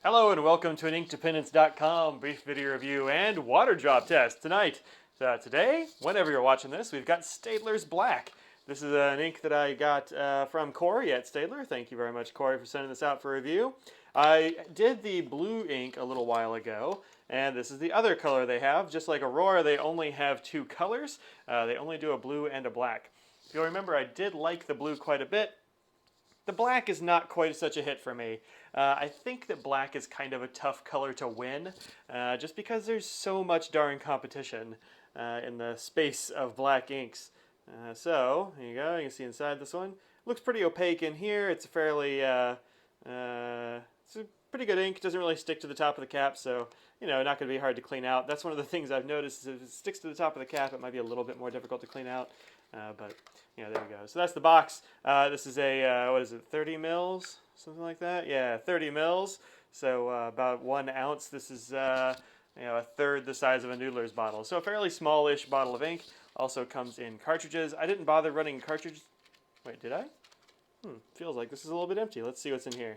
Hello and welcome to an InkDependence.com brief video review and water drop test tonight. Today, whenever you're watching this, we've got Staedtler's Black. This is an ink that I got from Corey at Staedtler. Thank you very much, Corey, for sending this out for review. I did the blue ink a little while ago, and this is the other color they have. Just like Aurora, they only have two colors. They only do a blue and a black. If you'll remember, I did like the blue quite a bit. The black is not quite such a hit for me. I think that black is kind of a tough color to win, just because there's so much darn competition in the space of black inks. So, here you go, you can see inside this one. Looks pretty opaque in here. It's a fairly, it's a pretty good ink. Doesn't really stick to the top of the cap, so, you know, not going to be hard to clean out. That's one of the things I've noticed, is if it sticks to the top of the cap, it might be a little bit more difficult to clean out. But, you know, there we go. So that's the box. This is a, what is it, 30 mils? Something like that? Yeah, 30 mils. So about 1 ounce. This is, you know, a third the size of a Noodler's bottle. So a fairly smallish bottle of ink. Also comes in cartridges. I didn't bother running cartridges. Wait, did I? Feels like this is a little bit empty. Let's see what's in here.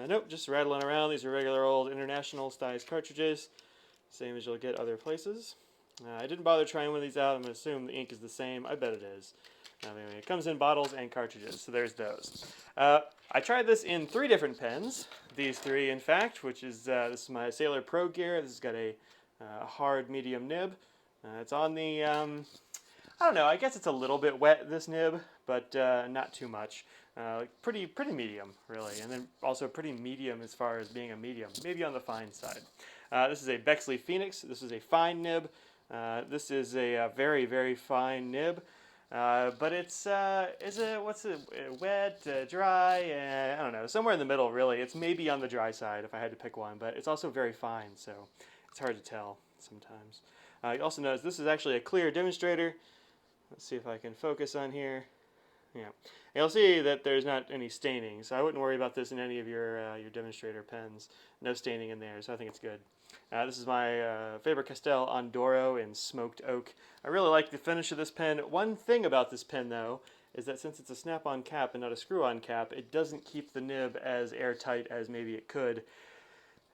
Nope, just rattling around. These are regular old international size cartridges. Same as you'll get other places. I didn't bother trying one of these out. I'm going to assume the ink is the same. I bet it is. Anyway, it comes in bottles and cartridges, so there's those. I tried this in 3 different pens. These 3, in fact, which is, this is my Sailor Pro Gear. This has got a hard medium nib. It's on the, I don't know, I guess it's a little bit wet, this nib, but not too much. Pretty medium, really, and then also pretty medium as far as being a medium, maybe on the fine side. This is a Bexley Phoenix. This is a fine nib. This is a very, very fine nib, but it's, what's it, wet, dry, I don't know, somewhere in the middle, really. It's maybe on the dry side if I had to pick one, but it's also very fine, so it's hard to tell sometimes. You also notice this is actually a clear demonstrator. Let's see if I can focus on here. Yeah, and you'll see that there's not any staining, so I wouldn't worry about this in any of your demonstrator pens. No staining in there, so I think it's good. This is my Faber-Castell Ondoro in smoked oak. I really like the finish of this pen. One thing about this pen, though, is that since it's a snap-on cap and not a screw-on cap, it doesn't keep the nib as airtight as maybe it could.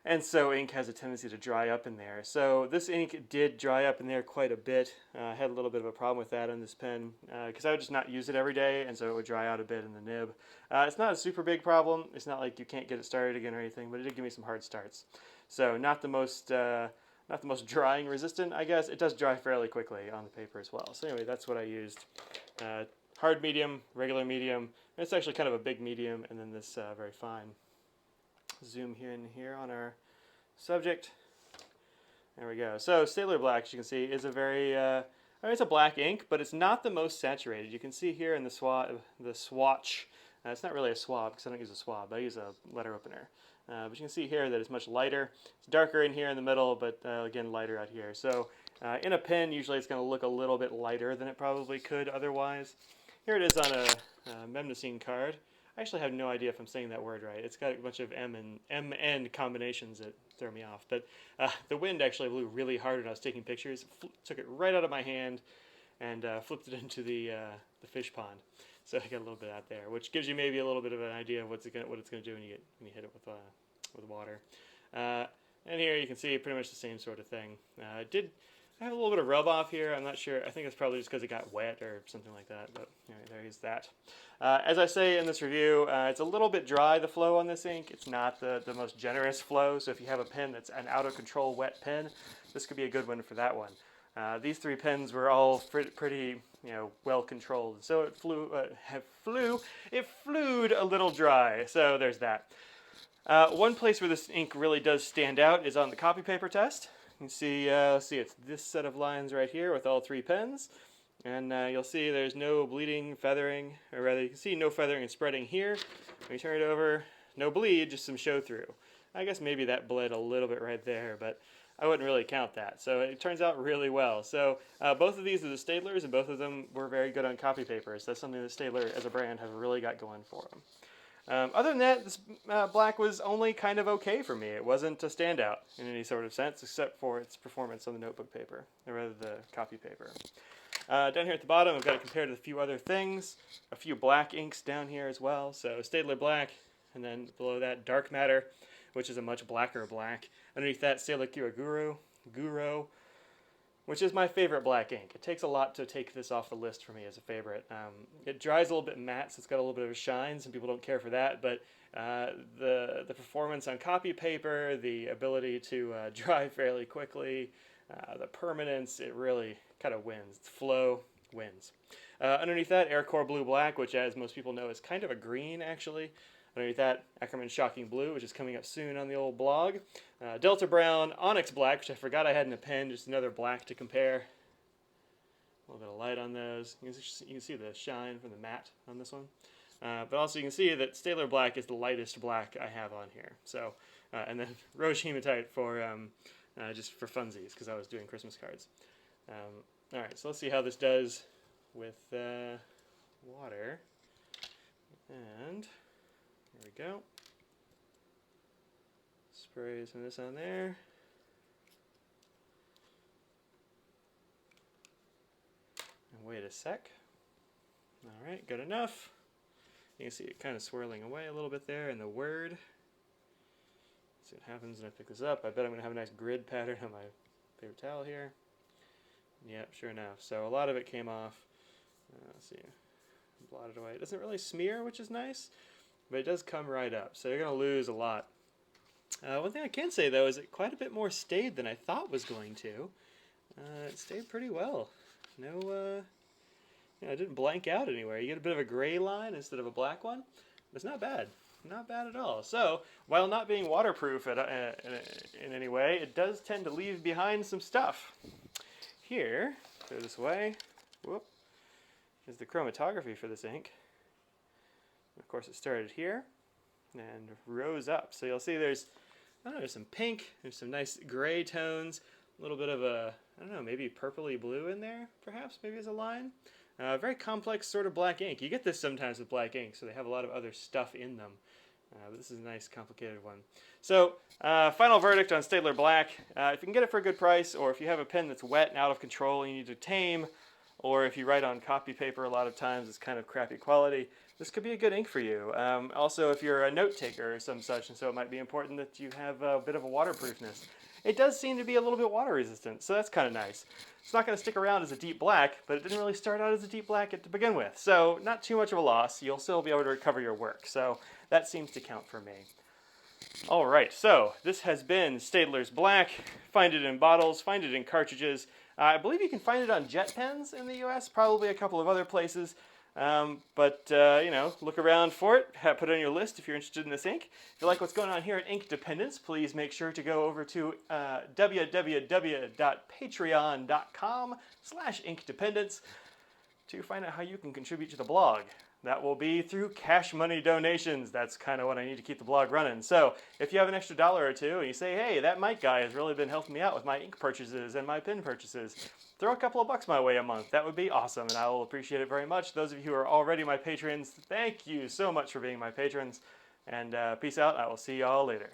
And so ink has a tendency to dry up in there. So this ink did dry up in there quite a bit. I had a little bit of a problem with that on this pen because I would just not use it every day, and so it would dry out a bit in the nib. It's not a super big problem. It's not like you can't get it started again or anything, but it did give me some hard starts. So not the most drying resistant, I guess. It does dry fairly quickly on the paper as well. So anyway, that's what I used. Hard medium, regular medium. It's actually kind of a big medium, and then this very fine. Zoom here and here on our subject. There we go. So Staedtler Black, as you can see, is a very, I mean, it's a black ink, but it's not the most saturated. You can see here in the swatch, it's not really a swab because I don't use a swab. I use a letter opener. But you can see here that it's much lighter. It's darker in here in the middle, but again, lighter out here. So in a pen, usually it's going to look a little bit lighter than it probably could otherwise. Here it is on a memnosine card. I actually have no idea if I'm saying that word right. It's got a bunch of M and N combinations that throw me off. But the wind actually blew really hard when I was taking pictures. Took it right out of my hand and flipped it into the fish pond. So I got a little bit out there, which gives you maybe a little bit of an idea of what it's going to do when you hit it with water. And here you can see pretty much the same sort of thing. I have a little bit of rub off here. I'm not sure. I think it's probably just because it got wet or something like that. But anyway, there is that. As I say in this review, it's a little bit dry, the flow on this ink. It's not the most generous flow. So if you have a pen that's an out-of-control wet pen, this could be a good one for that one. These 3 pens were all pretty, you know, well controlled. So it flewed a little dry. So there's that. One place where this ink really does stand out is on the copy paper test. You can see, it's this set of lines right here with all 3 pens. And you'll see there's no bleeding, feathering, or rather you can see no feathering and spreading here. When you turn it over, no bleed, just some show through. I guess maybe that bled a little bit right there, but I wouldn't really count that. So it turns out really well. So both of these are the Staedtlers, and both of them were very good on copy papers. That's something that Staedtler as a brand has really got going for them. Other than that, this black was only kind of okay for me. It wasn't a standout in any sort of sense, except for its performance on the notebook paper, or rather the copy paper. Down here at the bottom, I've got it compared to a few other things. A few black inks down here as well. So Staedtler Black, and then below that, Dark Matter, which is a much blacker black. Underneath that, Staedtler Guru, which is my favorite black ink. It takes a lot to take this off the list for me as a favorite. It dries a little bit matte, so it's got a little bit of a shine. Some people don't care for that, but the performance on copy paper, the ability to dry fairly quickly, the permanence, it really kind of wins. The flow wins. Underneath that, Aircore Blue Black, which as most people know is kind of a green actually. Underneath that, Ackerman Shocking Blue, which is coming up soon on the old blog. Delta Brown, Onyx Black, which I forgot I had in a pen, just another black to compare. A little bit of light on those. You can see the shine from the matte on this one. But also you can see that Staedtler Black is the lightest black I have on here. So, and then Rouge Hematite for just for funsies, because I was doing Christmas cards. Alright, so let's see how this does with water. And there we go. Spray some of this on there. And wait a sec. Alright, good enough. You can see it kind of swirling away a little bit there in the word. Let's see what happens when I pick this up. I bet I'm going to have a nice grid pattern on my paper towel here. Yep, sure enough. So a lot of it came off. Let's see. Blotted away. It doesn't really smear, which is nice, but it does come right up. So you're going to lose a lot. One thing I can say, though, is it quite a bit more stayed than I thought was going to. It stayed pretty well. No, it didn't blank out anywhere. You get a bit of a gray line instead of a black one. It's not bad. Not bad at all. So, while not being waterproof in any way, it does tend to leave behind some stuff. Here, go this way, whoop, is the chromatography for this ink. Of course, it started here and rose up. So you'll see there's some pink, there's some nice gray tones, a little bit of a, I don't know, maybe purpley blue in there, perhaps, maybe as a line. Very complex sort of black ink. You get this sometimes with black ink, so they have a lot of other stuff in them. But this is a nice, complicated one. So, final verdict on Staedtler Black. If you can get it for a good price, or if you have a pen that's wet and out of control and you need to tame, or if you write on copy paper a lot of times it's kind of crappy quality, this could be a good ink for you. Also, if you're a note taker or some such, and so it might be important that you have a bit of a waterproofness. It does seem to be a little bit water resistant, so that's kind of nice. It's not going to stick around as a deep black, but it didn't really start out as a deep black to begin with, so not too much of a loss. You'll still be able to recover your work, so that seems to count for me. Alright, so this has been Staedtler's Black. Find it in bottles, find it in cartridges. I believe you can find it on jet pens in the US, probably a couple of other places. Look around for it. Put it on your list if you're interested in this ink. If you like what's going on here at Ink Dependence, please make sure to go over to www.patreon.com/inkdependence to find out how you can contribute to the blog. That will be through cash money donations. That's kind of what I need to keep the blog running. So if you have an extra $1 or $2 and you say, hey, that Mike guy has really been helping me out with my ink purchases and my pen purchases, throw a couple of bucks my way a month. That would be awesome, and I will appreciate it very much. Those of you who are already my patrons, thank you so much for being my patrons. And peace out. I will see y'all later.